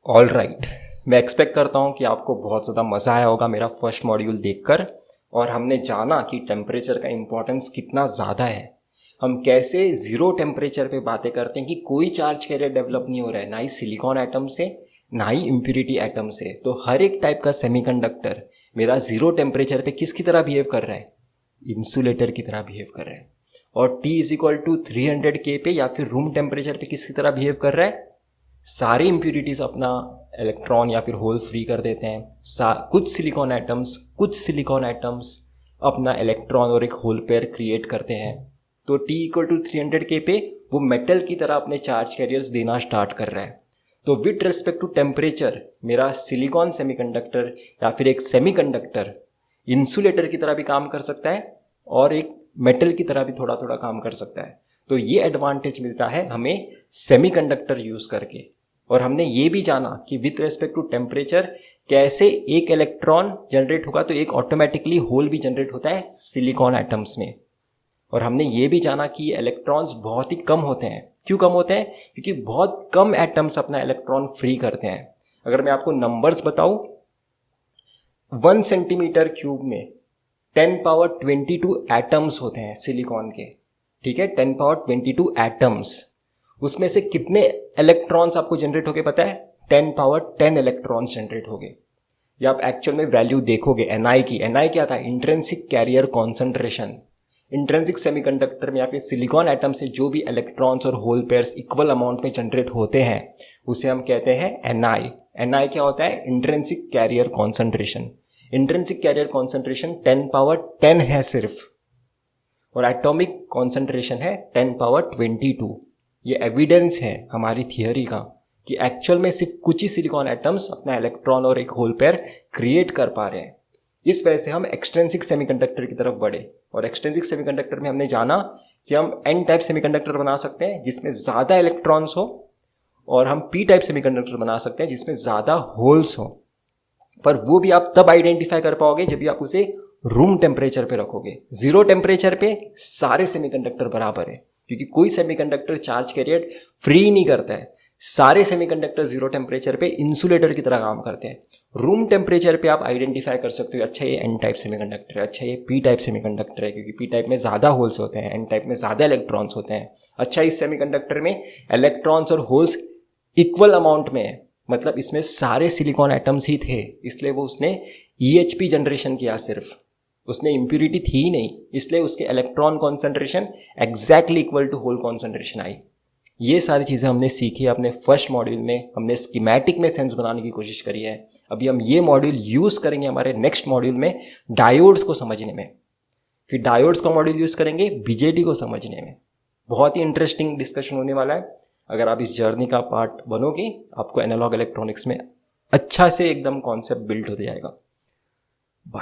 All right, मैं expect करता हूँ कि आपको बहुत ज़्यादा मज़ा आया होगा मेरा फर्स्ट मॉड्यूल देखकर। और हमने जाना कि टेम्परेचर का इम्पोर्टेंस कितना ज़्यादा है, हम कैसे ज़ीरो टेम्परेचर पे बातें करते हैं कि कोई चार्ज कैरियर डेवलप नहीं हो रहा है, ना ही सिलिकॉन एटम से ना ही इम्प्यूरिटी एटम से। तो हर एक टाइप का सेमीकंडक्टर मेरा ज़ीरो टेम्परेचर पे किसकी तरह बिहेव कर रहा है, इंसुलेटर की तरह बिहेव कर रहा है। और T is equal to 300K पे या फिर रूम टेम्परेचर पे किसकी तरह बिहेव कर रहा है, सारी इम्प्यूरिटीज अपना इलेक्ट्रॉन या फिर होल फ्री कर देते हैं। कुछ सिलिकॉन एटम्स अपना इलेक्ट्रॉन और एक होल पेयर क्रिएट करते हैं। तो T इक्वल टू 300K पे वो मेटल की तरह अपने चार्ज कैरियर्स देना स्टार्ट कर रहा है। तो विद रिस्पेक्ट टू टेम्परेचर मेरा सिलिकॉन सेमीकंडक्टर या फिर एक सेमीकंडक्टर इंसुलेटर की तरह भी काम कर सकता है और एक मेटल की तरह भी थोड़ा थोड़ा काम कर सकता है। तो ये एडवांटेज मिलता है हमें सेमीकंडक्टर यूज करके। और हमने ये भी जाना कि विथ रेस्पेक्ट टू टेम्परेचर कैसे एक इलेक्ट्रॉन जनरेट होगा तो एक ऑटोमेटिकली होल भी जनरेट होता है सिलिकॉन एटम्स में। और हमने ये भी जाना कि इलेक्ट्रॉन्स बहुत ही कम होते हैं। क्यों कम होते हैं? क्योंकि बहुत कम एटम्स अपना इलेक्ट्रॉन फ्री करते हैं। अगर मैं आपको नंबर्स बताऊं, 1 सेंटीमीटर क्यूब में 10 पावर 22 एटम्स होते हैं सिलिकॉन के। ठीक है, 10 पावर 22 एटम्स। उसमें से कितने इलेक्ट्रॉन्स आपको जनरेट होके पता है? 10 पावर 10 इलेक्ट्रॉन्स जनरेट हो गए। या आप एक्चुअल में वैल्यू देखोगे Ni की, Ni क्या था? Intrinsic carrier concentration. Intrinsic semiconductor में या फिर सिलिकॉन एटम से जो भी इलेक्ट्रॉन्स और होल पेयर्स इक्वल अमाउंट में जनरेट होते हैं उसे हम कहते हैं Ni। Ni क्या होता है? Intrinsic carrier concentration. Intrinsic carrier concentration 10 power 10 है सिर्फ, और एटॉमिक कॉन्सेंट्रेशन है 10 पावर 22। ये एविडेंस है हमारी थियोरी का कि एक्चुअल में सिर्फ कुछ ही सिलिकॉन एटम्स अपना इलेक्ट्रॉन और एक होल पेयर क्रिएट कर पा रहे हैं। इस वजह से हम एक्सट्रिंसिक सेमीकंडक्टर की तरफ बढ़े। और एक्सट्रिंसिक सेमीकंडक्टर में हमने जाना कि हम एन टाइप सेमीकंडक्टर बना सकते हैं जिसमें ज़्यादा इलेक्ट्रॉन्स हो, और हम पी टाइप सेमीकंडक्टर बना सकते हैं जिसमें ज़्यादा होल्स हो। पर वो भी आप तब आइडेंटिफाई कर पाओगे जब भी आप उसे रूम टेम्परेचर पे रखोगे। जीरो टेम्परेचर पे सारे सेमीकंडक्टर बराबर है, क्योंकि कोई सेमीकंडक्टर चार्ज कैरियर फ्री नहीं करता है। सारे सेमीकंडक्टर जीरो टेम्परेचर पे इंसुलेटर की तरह काम करते हैं। रूम टेम्परेचर पे आप आइडेंटिफाई कर सकते हो, अच्छा ये एन टाइप सेमीकंडक्टर है, अच्छा ये पी टाइप सेमीकंडक्टर है, क्योंकि पी टाइप में ज़्यादा होल्स होते हैं, एन टाइप में ज़्यादा इलेक्ट्रॉन्स होते हैं। अच्छा, इस सेमीकंडक्टर में इलेक्ट्रॉन्स और होल्स इक्वल अमाउंट में है, मतलब इसमें सारे सिलिकॉन एटम्स ही थे, इसलिए वो उसने EHP जनरेशन किया। सिर्फ उसमें इम्प्यूरिटी थी ही नहीं, इसलिए उसके electron concentration exactly equal to hole concentration आई। ये सारी चीज़ें हमने सीखी अपने फर्स्ट मॉड्यूल में। हमने स्कीमेटिक में सेंस बनाने की कोशिश करी है। अभी हम ये मॉड्यूल यूज़ करेंगे हमारे नेक्स्ट मॉड्यूल में डायोड्स को समझने में। फिर डायोड्स का मॉड्यूल यूज़ करेंगे BJT को समझने में। बहुत ही इंटरेस्टिंग डिस्कशन होने वाला है। अगर आप इस जर्नी का पार्ट बनोगे, आपको एनालॉग इलेक्ट्रॉनिक्स में अच्छा से एकदम कॉन्सेप्ट बिल्ड हो जाएगा। बाय।